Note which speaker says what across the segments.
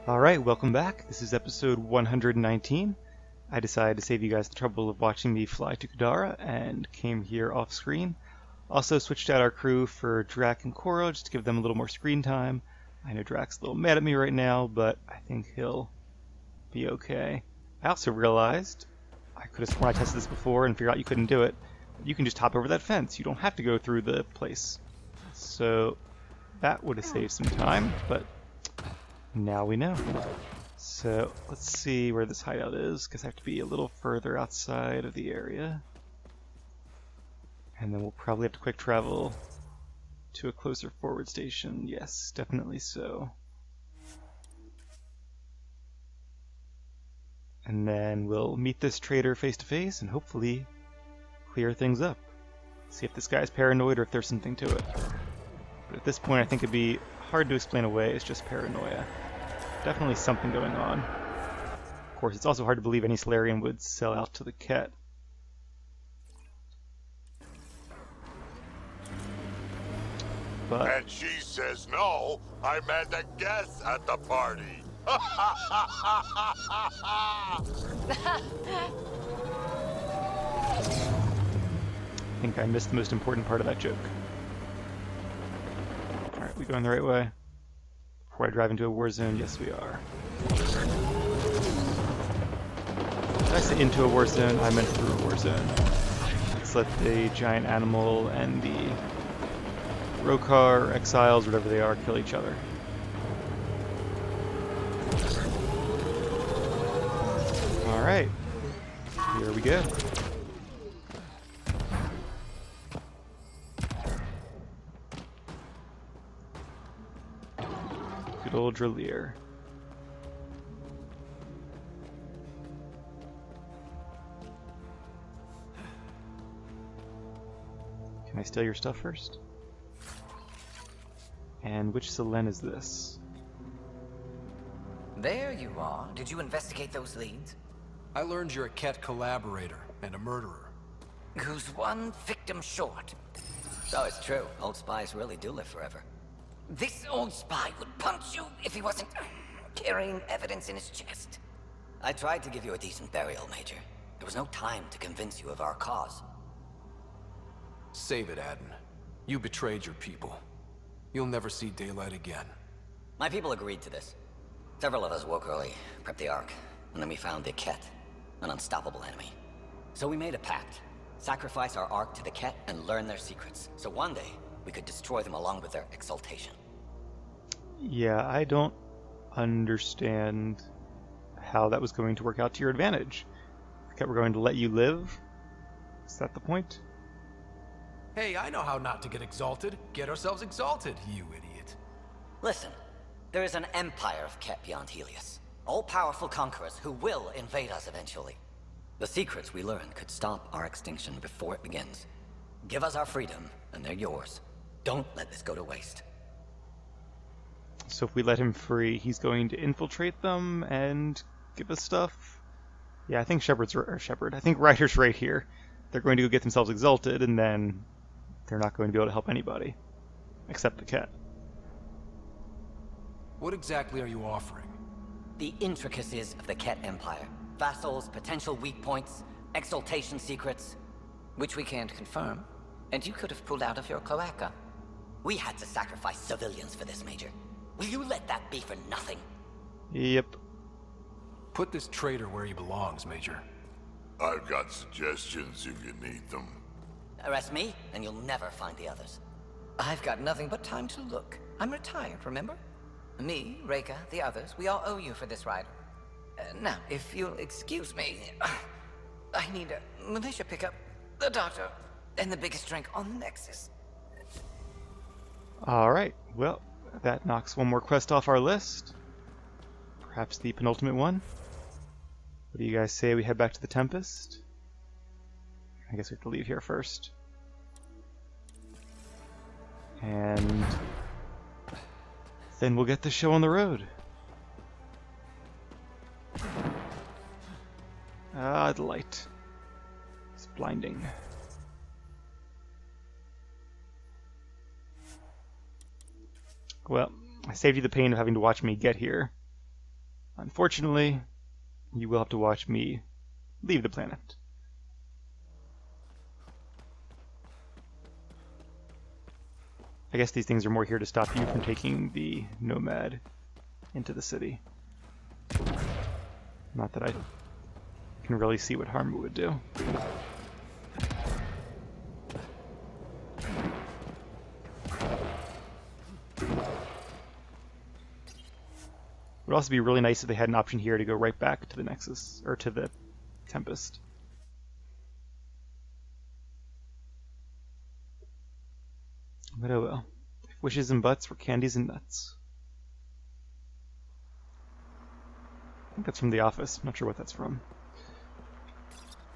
Speaker 1: Alright, welcome back. This is episode 119. I decided to save you guys the trouble of watching me fly to Kadara and came here off screen. Also switched out our crew for Drac and Koro just to give them a little more screen time. I know Drac's a little mad at me right now, but I think he'll be okay. I also realized, I could have sworn I tested this before and figured out you couldn't do it. You can just hop over that fence. You don't have to go through the place. So that would have saved some time, but now we know. So let's see where this hideout is, because I have to be a little further outside of the area. And then we'll probably have to quick travel to a closer forward station. Yes, definitely so. And then we'll meet this traitor face to face and hopefully clear things up. See if this guy's paranoid or if there's something to it. But at this point I think it'd be hard to explain away as just paranoia. Definitely something going on. Of course, it's also hard to believe any Solarian would sell out to the Ket. But
Speaker 2: and she says no, I'm at the guest at the party.
Speaker 1: I think I missed the most important part of that joke. Alright, we going the right way? Before I drive into a war zone, yes we are. Did I say into a war zone? I meant through a war zone. Let's let the giant animal and the Rokar, exiles, whatever they are, kill each other. Alright, here we go. Good old Dralier. Can I steal your stuff first? And which Selen is this?
Speaker 3: There you are. Did you investigate those leads?
Speaker 4: I learned you're a Ket collaborator and a murderer.
Speaker 3: Who's one victim short? So it's true. Old spies really do live forever. This old spy would punch you if he wasn't carrying evidence in his chest. I tried to give you a decent burial, Major. There was no time to convince you of our cause.
Speaker 4: Save it, Aden. You betrayed your people. You'll never see daylight again.
Speaker 3: My people agreed to this. Several of us woke early, prepped the Ark, and then we found the Ket, an unstoppable enemy. So we made a pact. Sacrifice our Ark to the Ket and learn their secrets, so one day we could destroy them along with their exaltation.
Speaker 1: Yeah, I don't understand how that was going to work out to your advantage. The Ket were going to let you live? Is that the point?
Speaker 4: Hey, I know how not to get exalted. Get ourselves exalted, you idiot.
Speaker 3: Listen, there is an empire of Ket beyond Helios. All-powerful conquerors who will invade us eventually. The secrets we learn could stop our extinction before it begins. Give us our freedom, and they're yours. Don't let this go to waste.
Speaker 1: So if we let him free, he's going to infiltrate them and give us stuff? Yeah, I think I think Ryder's right here. They're going to go get themselves exalted, and then they're not going to be able to help anybody. Except the Ket.
Speaker 4: What exactly are you offering?
Speaker 3: The intricacies of the Ket Empire. Vassals, potential weak points, exaltation secrets. Which we can't confirm. And you could have pulled out of your cloaca. We had to sacrifice civilians for this, Major. Will you let that be for nothing?
Speaker 1: Yep.
Speaker 4: Put this traitor where he belongs, Major.
Speaker 2: I've got suggestions if you need them.
Speaker 3: Arrest me, and you'll never find the others. I've got nothing but time to look. I'm retired, remember? Me, Reika, the others, we all owe you for this ride. Now, if you'll excuse me, I need a militia pickup, the doctor, and the biggest drink on the Nexus.
Speaker 1: Alright, well, that knocks one more quest off our list. Perhaps the penultimate one. What do you guys say we head back to the Tempest? I guess we have to leave here first. And then we'll get the show on the road. Ah, the light. It's blinding. Well, I saved you the pain of having to watch me get here. Unfortunately, you will have to watch me leave the planet. I guess these things are more here to stop you from taking the Nomad into the city. Not that I can really see what harm it would do. It would also be really nice if they had an option here to go right back to the Nexus, or to the Tempest. But oh well. If wishes and butts were candies and nuts. I think that's from The Office. I'm not sure what that's from.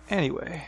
Speaker 1: Anyway.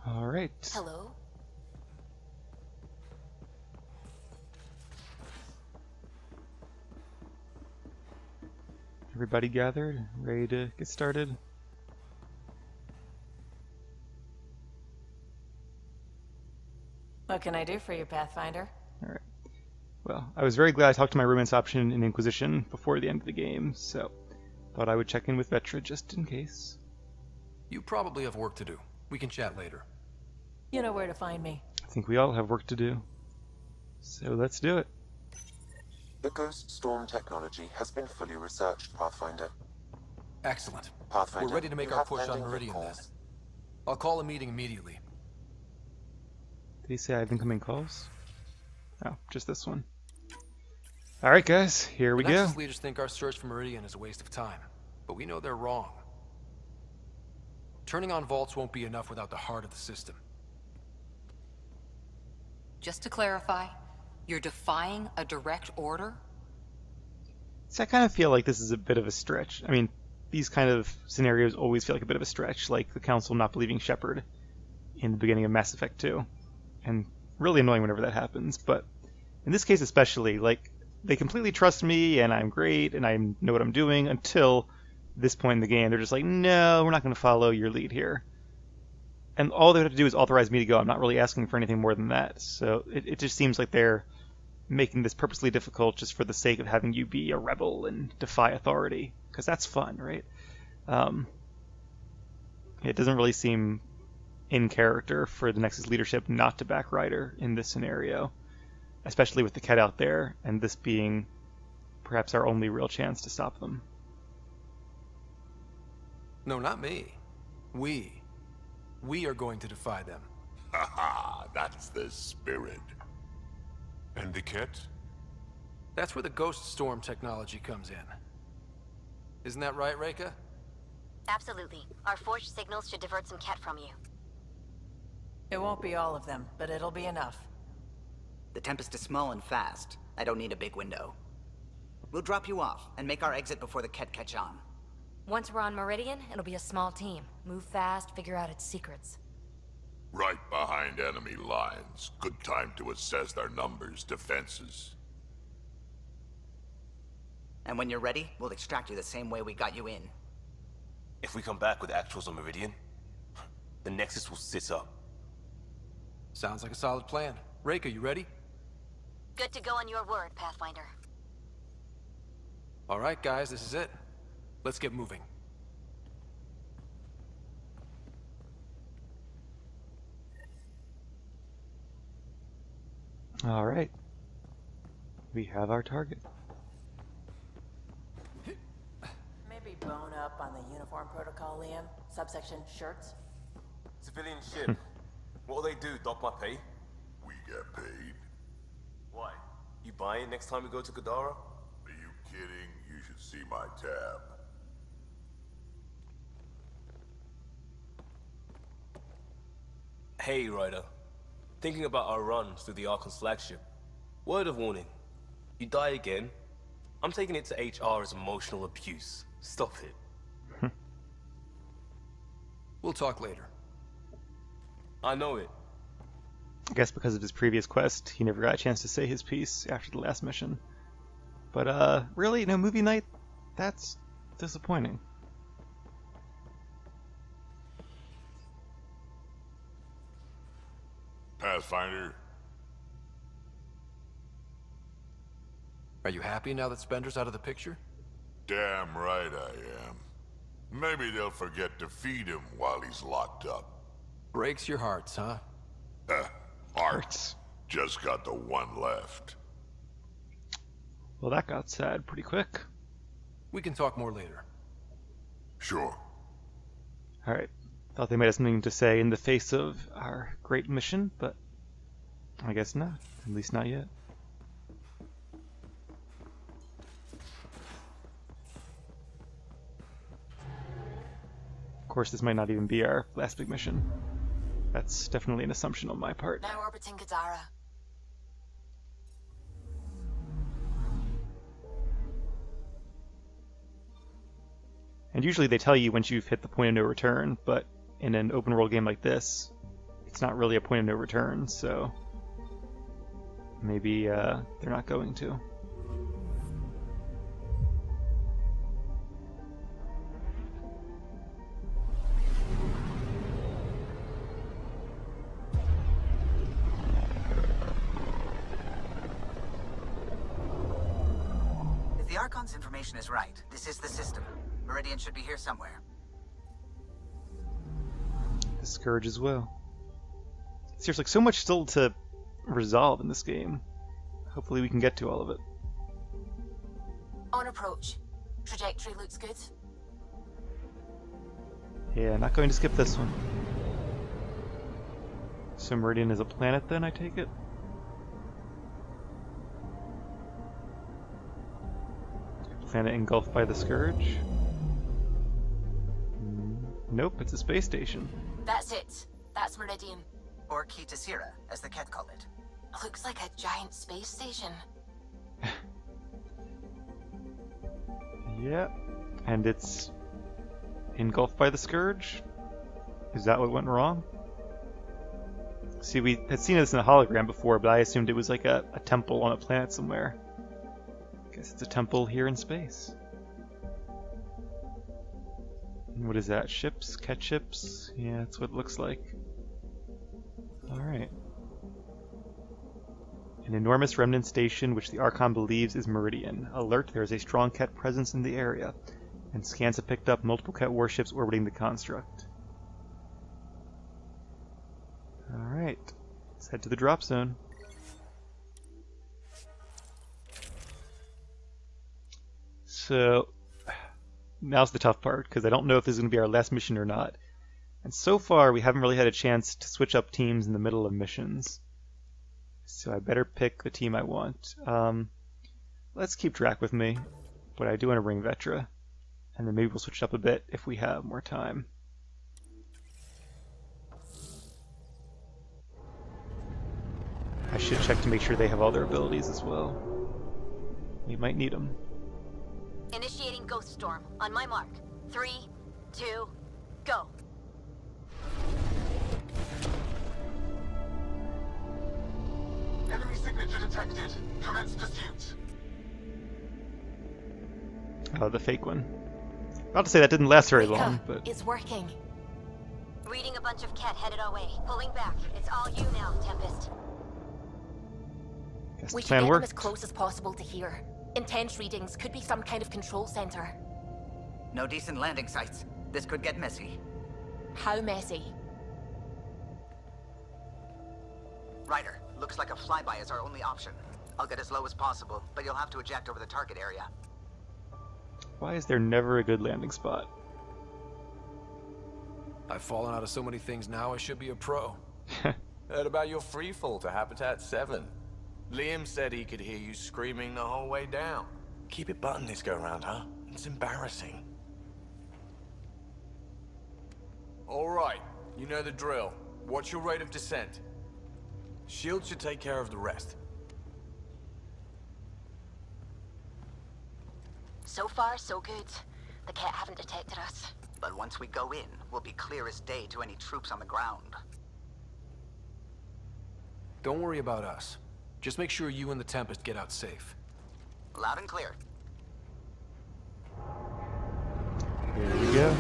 Speaker 1: Alright.
Speaker 5: Hello?
Speaker 1: Everybody gathered, ready to get started?
Speaker 5: What can I do for you, Pathfinder?
Speaker 1: Alright. Well, I was very glad I talked to my roommate's option in Inquisition before the end of the game, so thought I would check in with Vetra just in case.
Speaker 4: You probably have work to do. We can chat later.
Speaker 5: You know where to find me.
Speaker 1: I think we all have work to do. So let's do it.
Speaker 6: The Ghost Storm technology has been fully researched, Pathfinder.
Speaker 4: Excellent.
Speaker 6: Pathfinder,
Speaker 4: We're ready to make
Speaker 6: you
Speaker 4: our
Speaker 6: have
Speaker 4: push on
Speaker 6: landing
Speaker 4: Meridian then.
Speaker 6: calls.
Speaker 4: I'll call a meeting immediately.
Speaker 1: Did he say I have incoming calls? Oh, just this one. Alright guys, here we
Speaker 4: The
Speaker 1: go.
Speaker 4: Nexus leaders think our search for Meridian is a waste of time, but we know they're wrong. Turning on vaults won't be enough without the heart of the system.
Speaker 7: Just to clarify, you're defying a direct order?
Speaker 1: So I kind of feel like this is a bit of a stretch. I mean, these kind of scenarios always feel like a bit of a stretch, like the Council not believing Shepard in the beginning of Mass Effect 2. And really annoying whenever that happens, but in this case especially, like, they completely trust me and I'm great and I know what I'm doing until this point in the game. They're just like, no, we're not going to follow your lead here. And all they have to do is authorize me to go. I'm not really asking for anything more than that. So it just seems like they're making this purposely difficult just for the sake of having you be a rebel and defy authority. Because that's fun, right? It doesn't really seem in character for the Nexus leadership not to back Ryder in this scenario. Especially with the Ket out there, and this being perhaps our only real chance to stop them.
Speaker 4: No, not me. We are going to defy them.
Speaker 2: Haha, that's the spirit.
Speaker 8: And the Ket?
Speaker 4: That's where the Ghost Storm technology comes in. Isn't that right, Reika?
Speaker 9: Absolutely. Our forged signals should divert some Ket from you.
Speaker 5: It won't be all of them, but it'll be enough.
Speaker 3: The Tempest is small and fast. I don't need a big window. We'll drop you off and make our exit before the Ket catch on.
Speaker 9: Once we're on Meridian, it'll be a small team. Move fast, figure out its secrets.
Speaker 2: Right behind enemy lines. Good time to assess their numbers, defenses.
Speaker 3: And when you're ready, we'll extract you the same way we got you in.
Speaker 10: If we come back with actuals on Meridian, the Nexus will sit up.
Speaker 4: Sounds like a solid plan. Reika, you ready?
Speaker 9: Good to go on your word, Pathfinder.
Speaker 4: All right, guys, this is it. Let's get moving.
Speaker 1: All right. We have our target.
Speaker 5: Maybe bone up on the uniform protocol, Liam. Subsection shirts.
Speaker 10: Civilian ship. What'll they do, dock my pay?
Speaker 2: We get paid.
Speaker 10: Why? You buy it next time we go to Kadara?
Speaker 2: Are you kidding? You should see my tab.
Speaker 10: Hey, Ryder. Thinking about our run through the Arkon's flagship. Word of warning. You die again, I'm taking it to HR as emotional abuse. Stop it.
Speaker 4: We'll talk later.
Speaker 10: I know it.
Speaker 1: I guess because of his previous quest, he never got a chance to say his piece after the last mission. But, really, no movie night? That's disappointing.
Speaker 2: Pathfinder,
Speaker 4: Are you happy now that Spender's out of the picture?
Speaker 2: damn right I am. Maybe they'll forget to feed him while he's locked up.
Speaker 4: Breaks your hearts, huh?
Speaker 2: Arts. Just got the one left.
Speaker 1: Well, that got sad pretty quick.
Speaker 4: We can talk more later.
Speaker 2: Sure.
Speaker 1: Alright. Thought they might have something to say in the face of our great mission, but I guess not. At least not yet. Of course, this might not even be our last big mission. That's definitely an assumption on my part.
Speaker 9: Now orbiting Kadara.
Speaker 1: And usually they tell you once you've hit the point of no return, but in an open world game like this, it's not really a point of no return, so maybe they're not going to.
Speaker 11: If the Archon's information is right, this is the system. Meridian should be here somewhere.
Speaker 1: The Scourge as well. There's like so much still to resolve in this game. Hopefully we can get to all of it.
Speaker 9: On approach. Trajectory looks good.
Speaker 1: Yeah, not going to skip this one. So Meridian is a planet then, I take it? A planet engulfed by the Scourge? Nope, it's a space station.
Speaker 9: That's it. That's Meridian.
Speaker 11: Or Kitasira, as the Ket call it.
Speaker 9: Looks like a giant space station.
Speaker 1: Yeah, and it's engulfed by the Scourge? Is that what went wrong? See, we had seen this in a hologram before, but I assumed it was like a temple on a planet somewhere. Guess it's a temple here in space. What is that? Ships? Ket ships? Yeah, that's what it looks like. Alright. An enormous remnant station which the Archon believes is Meridian. Alert, there is a strong Ket presence in the area, and scans have picked up multiple Ket warships orbiting the construct. Alright, let's head to the drop zone. So, now's the tough part, because I don't know if this is going to be our last mission or not. And so far, we haven't really had a chance to switch up teams in the middle of missions. So I better pick the team I want. Let's keep Drac with me, but I do want to bring Vetra. And then maybe we'll switch up a bit if we have more time. I should check to make sure they have all their abilities as well. We might need them.
Speaker 9: Initiating Ghost Storm. On my mark. 3, 2, go.
Speaker 6: Enemy signature detected. Commence pursuit.
Speaker 1: Oh, the fake one. About to say that didn't last very long, but
Speaker 9: It's working.
Speaker 12: Reading a bunch of Ket headed our way. Pulling back. It's all you now, Tempest.
Speaker 1: guess
Speaker 9: We
Speaker 1: the
Speaker 9: should
Speaker 1: plan
Speaker 9: get them
Speaker 1: worked.
Speaker 9: as close as possible to here. Intense readings could be some kind of control center.
Speaker 11: No decent landing sites. This could get messy.
Speaker 9: How messy?
Speaker 11: Ryder, looks like a flyby is our only option. I'll get as low as possible, but you'll have to eject over the target area.
Speaker 1: Why is there never a good landing spot?
Speaker 4: I've fallen out of so many things now, I should be a pro.
Speaker 13: Heard about your freefall to Habitat 7. Liam said he could hear you screaming the whole way down. Keep it buttoned this go-round, huh? It's embarrassing. All right, you know the drill. What's your rate of descent? Shield should take care of the rest.
Speaker 9: So far, so good. The Ket haven't detected us.
Speaker 11: But once we go in, we'll be clear as day to any troops on the ground.
Speaker 4: Don't worry about us. Just make sure you and the Tempest get out safe.
Speaker 11: Loud and clear.
Speaker 1: Here we go.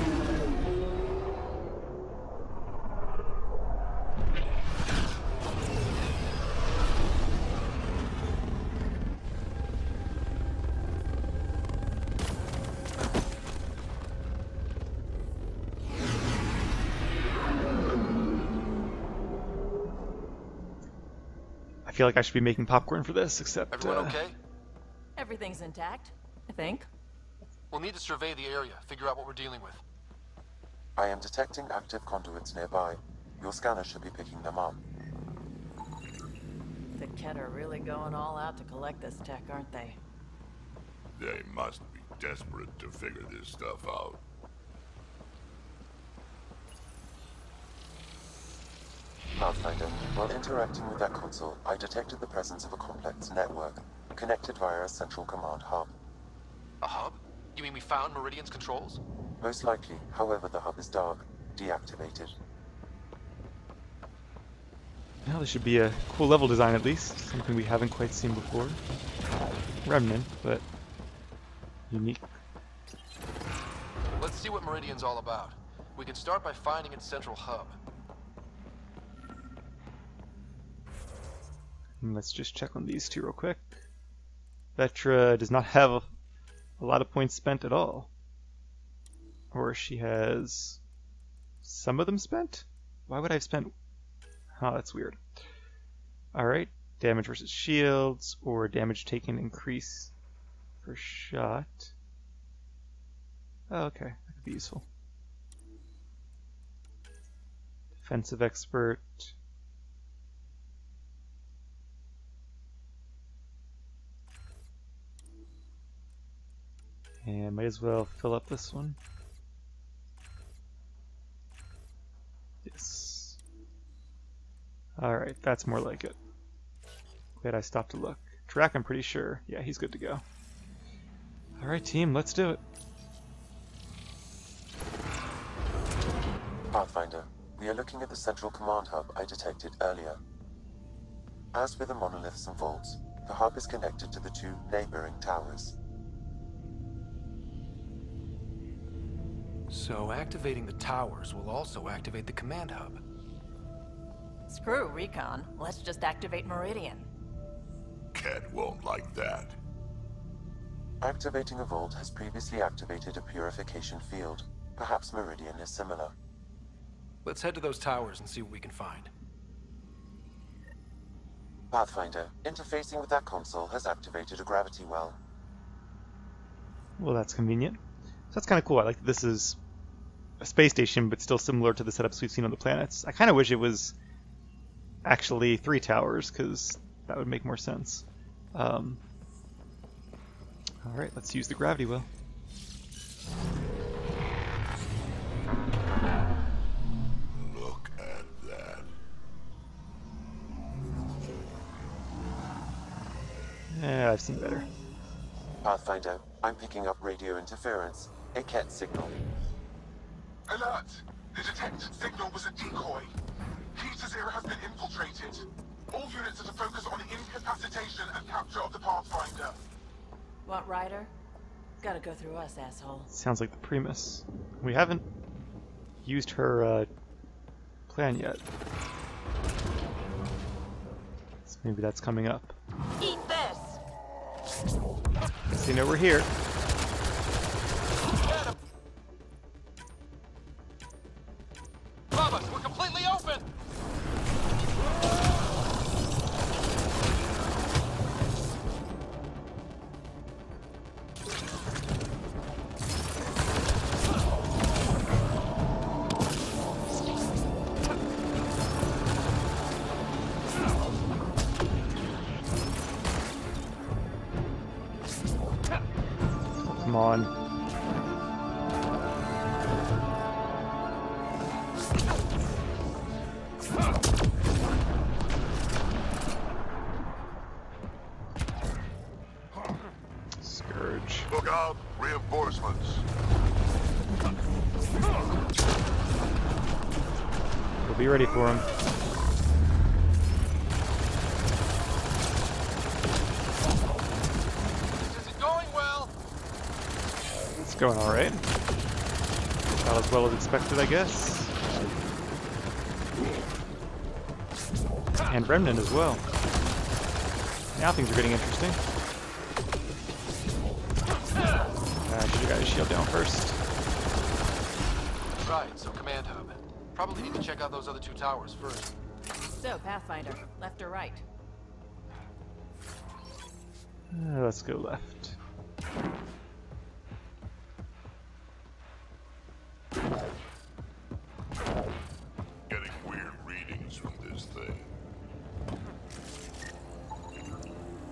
Speaker 1: I feel like I should be making popcorn for this, except...
Speaker 4: Everyone okay?
Speaker 5: Everything's intact, I think.
Speaker 4: We'll need to survey the area, figure out what we're dealing with.
Speaker 6: I am detecting active conduits nearby. Your scanner should be picking them up.
Speaker 5: The Ket are really going all out to collect this tech, aren't they?
Speaker 2: They must be desperate to figure this stuff out.
Speaker 6: Pathfinder, while interacting with that console, I detected the presence of a complex network, connected via a central command hub.
Speaker 4: A hub? You mean we found Meridian's controls?
Speaker 6: Most likely, however, the hub is dark, deactivated.
Speaker 1: Well, this should be a cool level design at least, something we haven't quite seen before. Remnant, but unique.
Speaker 4: Let's see what Meridian's all about. We can start by finding its central hub.
Speaker 1: And let's just check on these two real quick. Vetra does not have a lot of points spent at all. Or she has some of them spent? Why would I have spent... Oh, that's weird. Alright, damage versus shields, or damage taken increase per shot. Oh, okay, that could be useful. Defensive expert. And might as well fill up this one. Yes. Alright, that's more like it. Glad I stopped to look. Drac, I'm pretty sure. Yeah, he's good to go. Alright, team, let's do it.
Speaker 6: Pathfinder, we are looking at the central command hub I detected earlier. As with the monoliths and vaults, the hub is connected to the two neighboring towers.
Speaker 4: So activating the towers will also activate the command hub.
Speaker 5: Screw recon. Let's just activate Meridian.
Speaker 2: Ket won't like that.
Speaker 6: Activating a vault has previously activated a purification field. Perhaps Meridian is similar.
Speaker 4: Let's head to those towers and see what we can find.
Speaker 6: Pathfinder, interfacing with that console has activated a gravity well.
Speaker 1: Well, that's convenient. So that's kind of cool. I like that this is a space station, but still similar to the setups we've seen on the planets. I kind of wish it was actually 3 towers, because that would make more sense. Alright, let's use the gravity well.
Speaker 2: Look at that.
Speaker 1: Yeah, I've seen better.
Speaker 6: Pathfinder, I'm picking up radio interference. A Ket signal.
Speaker 14: Alert! The detected signal was a decoy. Key to Zero has been infiltrated. All units are to focus on incapacitation and capture of the Pathfinder.
Speaker 5: Want Ryder? Gotta go through us, asshole.
Speaker 1: Sounds like the Primus. We haven't used her plan yet. So maybe that's coming up.
Speaker 9: Eat this!
Speaker 1: So you know we're here.
Speaker 4: Bubba, we're completely open!
Speaker 1: Come on. be ready for him.
Speaker 4: This isn't going well.
Speaker 1: It's going alright. About as well as expected, I guess. And Remnant as well. Now things are getting interesting. I should have got his shield down first.
Speaker 4: Right, so command hub. Probably need to check out those other 2 towers first.
Speaker 5: So, Pathfinder, left or right?
Speaker 1: Let's go left.
Speaker 2: Getting weird readings from this thing.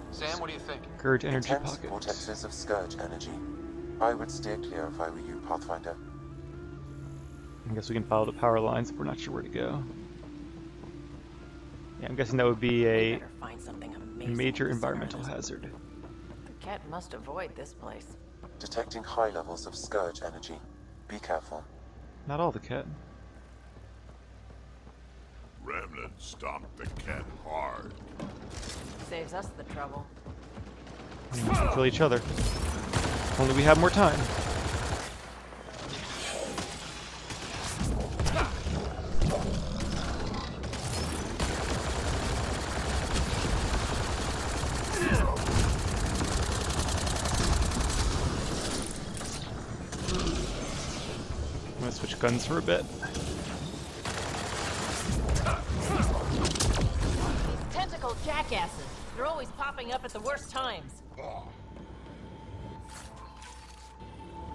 Speaker 4: Sam, what do you think?
Speaker 1: Scourge energy
Speaker 6: Intense
Speaker 1: pocket.
Speaker 6: vortexes of Scourge energy. I would steer clear if I were you, Pathfinder.
Speaker 1: I guess we can follow the power lines if we're not sure where to go. Yeah, I'm guessing that would be a
Speaker 5: Better find something amazing
Speaker 1: major
Speaker 5: in the
Speaker 1: environmental
Speaker 5: center of
Speaker 1: hazard.
Speaker 5: The cat must avoid this place.
Speaker 6: Detecting high levels of Scourge energy. Be careful.
Speaker 1: Not all the cat.
Speaker 2: Remnant stomped the cat hard.
Speaker 5: Saves us the trouble.
Speaker 1: We can kill each other. Only we have more time. I'm gonna switch guns for a bit.
Speaker 5: These tentacle jackasses. They're always popping up at the worst times.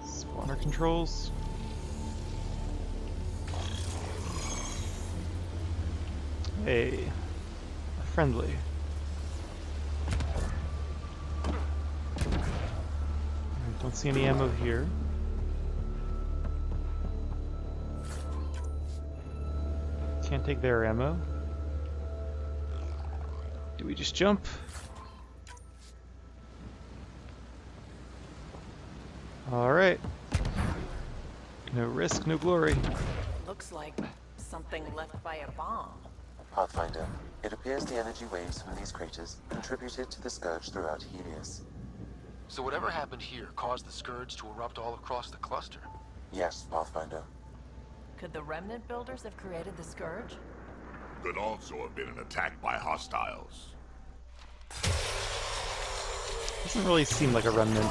Speaker 1: Spawner controls. Hey, friendly. Don't see any ammo here. Can't take their ammo. Do we just jump? Alright. No risk, no glory.
Speaker 5: Looks like something left by a bomb.
Speaker 6: Pathfinder, it appears the energy waves from these craters contributed to the Scourge throughout Helios.
Speaker 4: So whatever happened here caused the Scourge to erupt all across the cluster.
Speaker 6: Yes, Pathfinder.
Speaker 5: Could the Remnant builders have created the Scourge?
Speaker 2: Could also have been an attack by hostiles.
Speaker 1: Doesn't really seem like a Remnant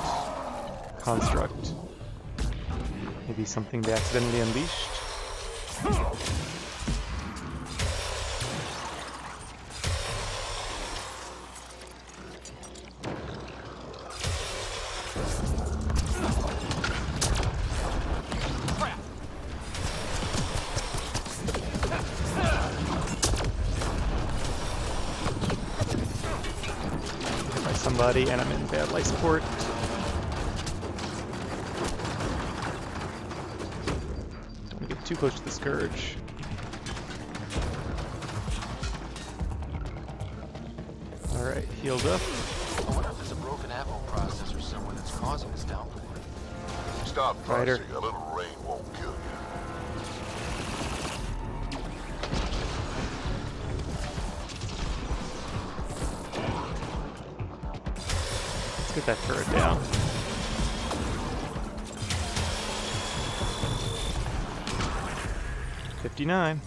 Speaker 1: construct. Maybe something they accidentally unleashed? Somebody, and I'm in bad life support. Don't want to get too close to the Scourge. Alright, healed up.
Speaker 4: I wonder if there's a broken ammo processor somewhere that's causing this downpour.
Speaker 2: Stop
Speaker 1: Fighter.
Speaker 2: fussing. A little rain won't kill you.
Speaker 1: Get that turret down. $59.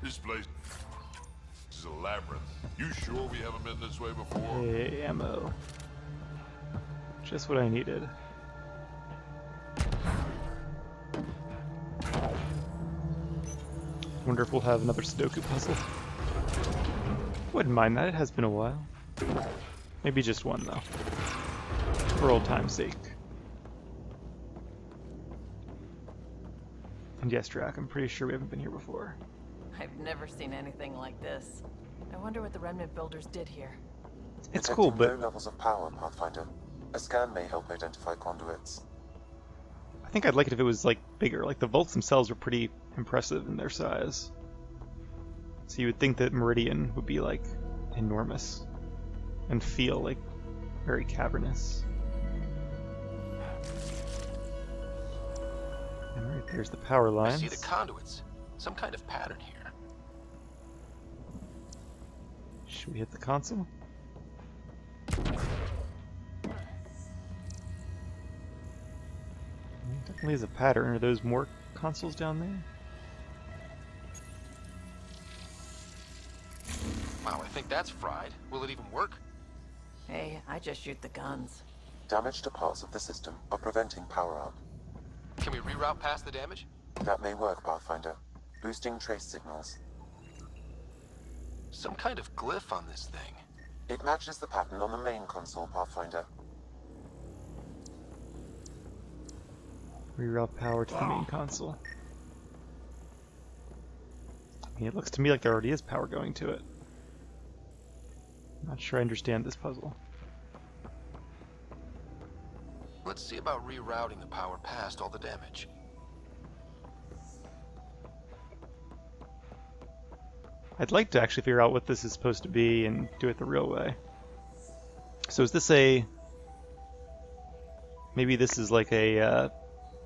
Speaker 2: This place is a labyrinth. You sure we haven't been this way before?
Speaker 1: Hey, ammo. Just what I needed. Wonder if we'll have another Sudoku puzzle. Wouldn't mind that, it has been a while. Maybe just one though. For old time's sake. And yes, Drac, I'm pretty sure we haven't been here before.
Speaker 5: I've never seen anything like this. I wonder what the Remnant builders did here.
Speaker 1: It's
Speaker 6: Detecting
Speaker 1: cool, but
Speaker 6: low levels of power, Pathfinder. A scan may help identify conduits.
Speaker 1: I think I'd like it if it was like bigger. Like the vaults themselves were pretty impressive in their size. So you would think that Meridian would be like enormous and feel like very cavernous. And right there's the power lines.
Speaker 4: I see the conduits. Some kind of pattern here.
Speaker 1: Should we hit the console? Definitely is a pattern. Are those more consoles down there?
Speaker 4: Wow, I think that's fried. Will it even work?
Speaker 5: Hey, I just shoot the guns.
Speaker 6: Damage to parts of the system are preventing power-up.
Speaker 4: Can we reroute past the damage?
Speaker 6: That may work, Pathfinder. Boosting trace signals.
Speaker 4: Some kind of glyph on this thing.
Speaker 6: It matches the pattern on the main console, Pathfinder.
Speaker 1: Reroute power to the main console. I mean, it looks to me like there already is power going to it. I'm not sure I understand this puzzle.
Speaker 4: Let's see about rerouting the power past all the damage.
Speaker 1: I'd like to actually figure out what this is supposed to be and do it the real way. So is this a... Maybe this is like a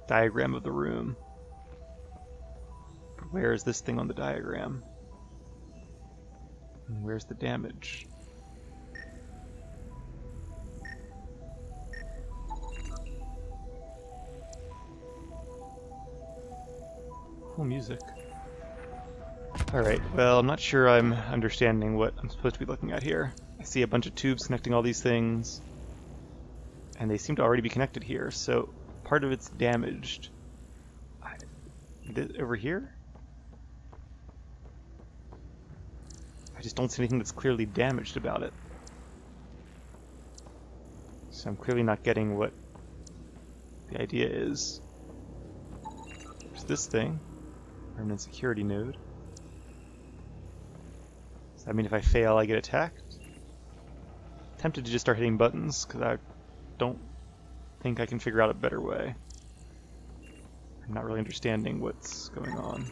Speaker 1: diagram of the room. But where is this thing on the diagram? And where's the damage? Cool music. Alright, well, I'm not sure I'm understanding what I'm supposed to be looking at here. I see a bunch of tubes connecting all these things, and they seem to already be connected here, so part of it's damaged. Over here? I just don't see anything that's clearly damaged about it. So I'm clearly not getting what the idea is. There's this thing. Permanent security node. Does that mean if I fail I get attacked? Tempted to just start hitting buttons because I don't think I can figure out a better way. I'm not really understanding what's going on.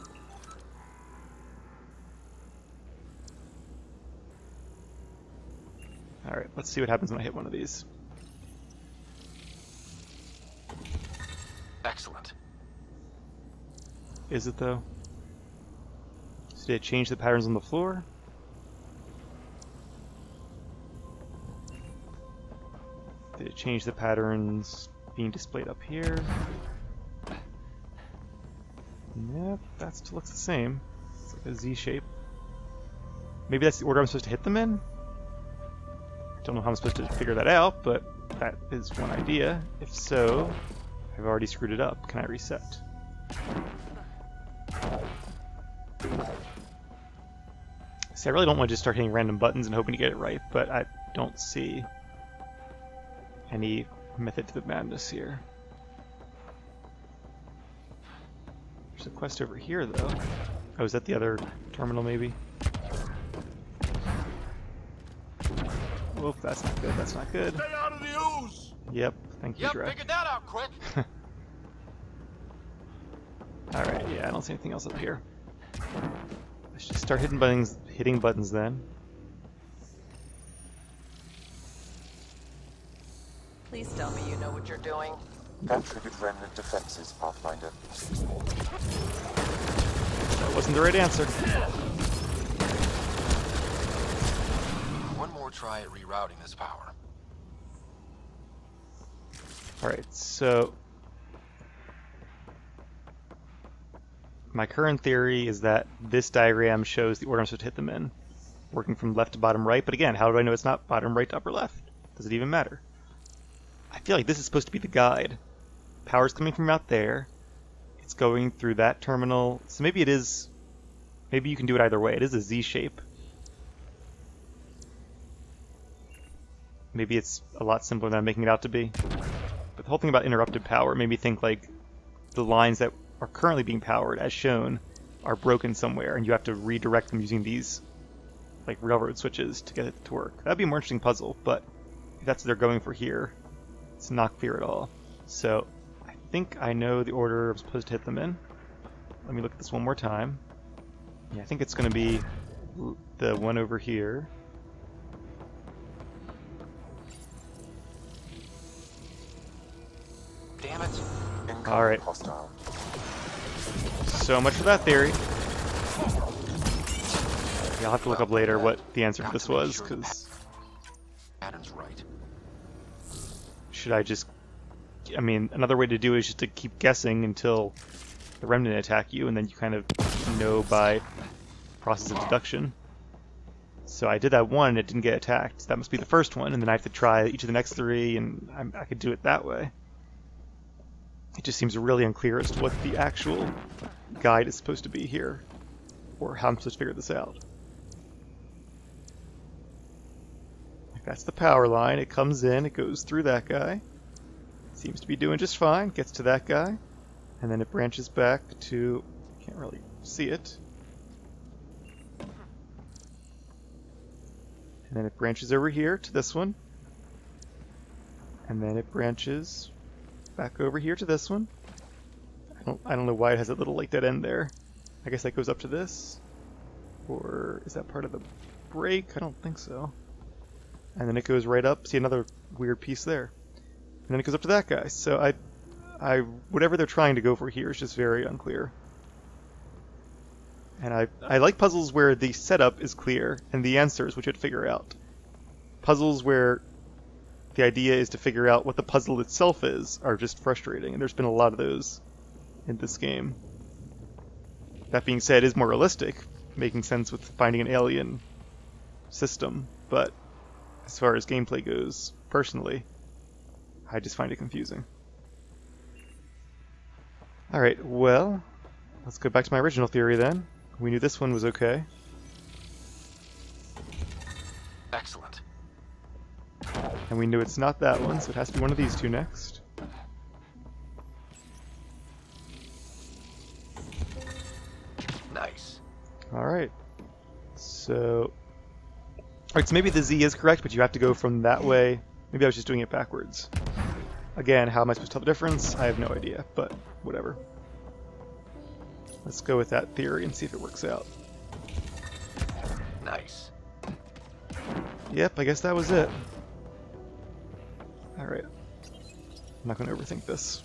Speaker 1: Alright, let's see what happens when I hit one of these.
Speaker 4: Excellent.
Speaker 1: Is it though? So did it change the patterns on the floor? Did it change the patterns being displayed up here? Yep, that still looks the same. It's like a Z shape. Maybe that's the order I'm supposed to hit them in? I don't know how I'm supposed to figure that out, but that is one idea. If so, I've already screwed it up. Can I reset? See, I really don't want to just start hitting random buttons and hoping to get it right, but I don't see any method to the madness here. There's a quest over here, though. Oh, is that the other terminal, maybe? Whoop, that's not good, that's not good.
Speaker 2: Stay out of the ooze!
Speaker 1: Yep, thank you, Drek.
Speaker 4: Figured that out quick.
Speaker 1: Alright, yeah, I don't see anything else up here. Let's just start hitting buttons then.
Speaker 5: Please tell me you know what you're doing.
Speaker 6: That triggered remnant defenses, Pathfinder.
Speaker 1: That wasn't the right answer.
Speaker 4: One more try at rerouting this power.
Speaker 1: Alright, so my current theory is that this diagram shows the order I'm supposed to hit them in, working from left to bottom right, but again, how do I know it's not bottom right to upper left? Does it even matter? I feel like this is supposed to be the guide. Power's coming from out there, it's going through that terminal, so maybe it is, maybe you can do it either way. It is a Z shape. Maybe it's a lot simpler than I'm making it out to be. But the whole thing about interrupted power made me think like the lines that are currently being powered, as shown, are broken somewhere, and you have to redirect them using these like railroad switches to get it to work. That'd be a more interesting puzzle, but if that's what they're going for here, it's not clear at all. So I think I know the order I'm supposed to hit them in. Let me look at this one more time. Yeah, I think it's going to be the one over here.
Speaker 11: Damn it.
Speaker 1: Alright. So much for that theory. Yeah, I'll have to look up later what the answer to this was, because...
Speaker 11: Adam's right.
Speaker 1: Should I just... I mean, another way to do it is just to keep guessing until the remnant attack you, and then you kind of know by process of deduction. So I did that one, and it didn't get attacked. That must be the first one, and then I have to try each of the next three, and I could do it that way. It just seems really unclear as to what the actual guide is supposed to be here, or how I'm supposed to figure this out. That's the power line. It comes in, it goes through that guy. Seems to be doing just fine. Gets to that guy. And then it branches back to... Can't really see it. And then it branches over here to this one. And then it branches back over here to this one. I don't know why it has that little like dead end there. I guess that goes up to this. Or is that part of the break? I don't think so. And then it goes right up. See another weird piece there. And then it goes up to that guy. So whatever they're trying to go for here is just very unclear. And I like puzzles where the setup is clear and the answers which you have to figure out. Puzzles where the idea is to figure out what the puzzle itself is are just frustrating, and there's been a lot of those in this game. That being said, it is more realistic, making sense with finding an alien system, but as far as gameplay goes, personally, I just find it confusing. Alright, well, let's go back to my original theory then. We knew this one was okay.
Speaker 11: Excellent.
Speaker 1: And we knew it's not that one, so it has to be one of these two next.
Speaker 11: Nice.
Speaker 1: Alright. So... Alright, so maybe the Z is correct, but you have to go from that way. Maybe I was just doing it backwards. Again, how am I supposed to tell the difference? I have no idea, but whatever. Let's go with that theory and see if it works out.
Speaker 11: Nice.
Speaker 1: Yep, I guess that was it. Alright. I'm not going to overthink this.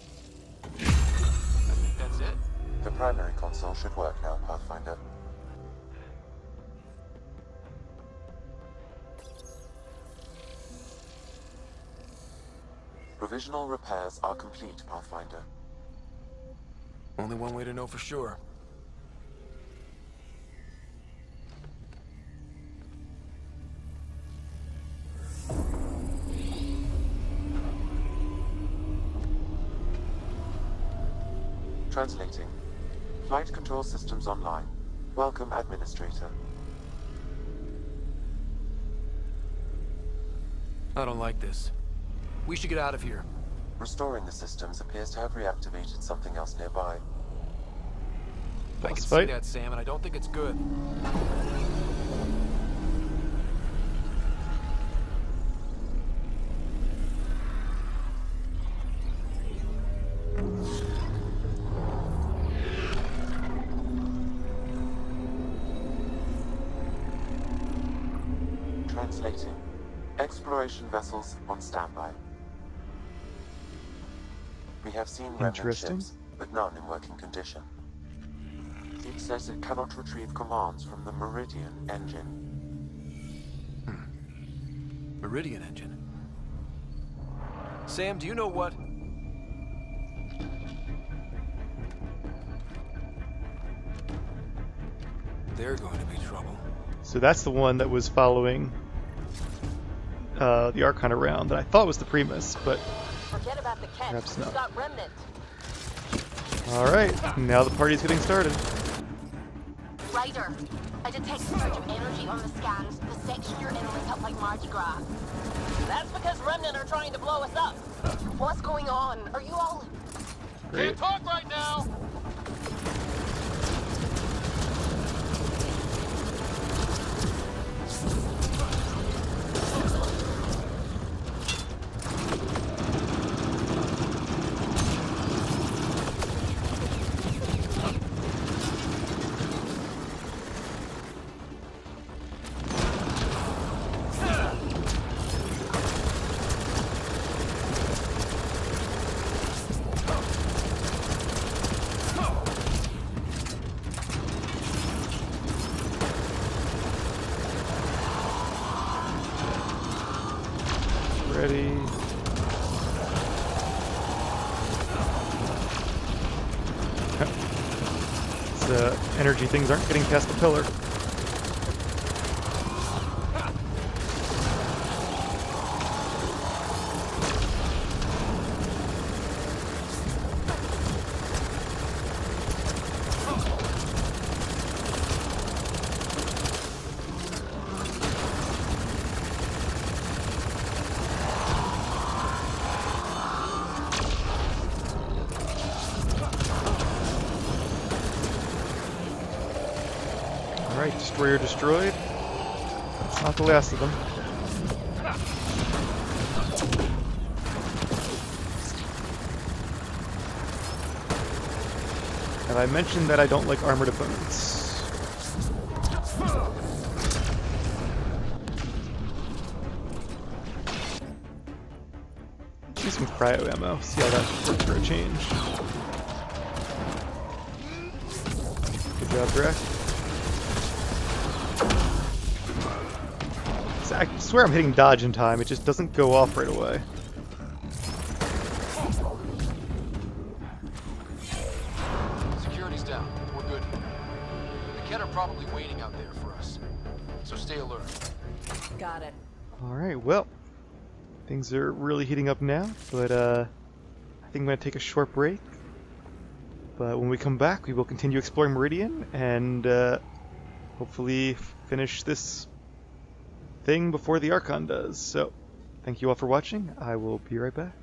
Speaker 11: That's it?
Speaker 6: The primary console should work now, Pathfinder. Provisional repairs are complete, Pathfinder.
Speaker 4: Only one way to know for sure.
Speaker 6: Translating. Flight control systems online. Welcome, Administrator.
Speaker 4: I don't like this. We should get out of here.
Speaker 6: Restoring the systems appears to have reactivated something else nearby.
Speaker 4: I can see that, Sam, and I don't think it's good.
Speaker 6: Translating. Exploration vessels on standby. We have seen remnant ships, but none in working condition. It says it cannot retrieve commands from the Meridian engine.
Speaker 4: Meridian engine? Sam, do you know what? They're going to be trouble.
Speaker 1: So that's the one that was following the Ark around that I thought was the Primus, but
Speaker 5: forget about the Kent.
Speaker 1: Perhaps not.
Speaker 5: We've got remnant.
Speaker 1: Alright, now the party's getting started.
Speaker 9: Ryder, I detect a surge of energy on the scans. The section you're in lit up like Mardi Gras.
Speaker 5: That's because remnant are trying to blow us up.
Speaker 9: What's going on? Are you all...
Speaker 1: Great.
Speaker 5: Can't talk right now!
Speaker 1: Ready. These energy things aren't getting past the pillar. Alright, destroyer destroyed. That's not the last of them. Have I mentioned that I don't like armored opponents? Use some cryo ammo, see how that works for a change. Good job, Drac. I swear I'm hitting dodge in time, it just doesn't go off right away.
Speaker 15: Security's down. We're good here. The Kett are probably waiting out there for us. So stay alert.
Speaker 5: Got it.
Speaker 1: Alright, well, things are really heating up now, but I think I'm going to take a short break. But when we come back, we will continue exploring Meridian and hopefully finish this thing before the Archon does. So, thank you all for watching. I will be right back.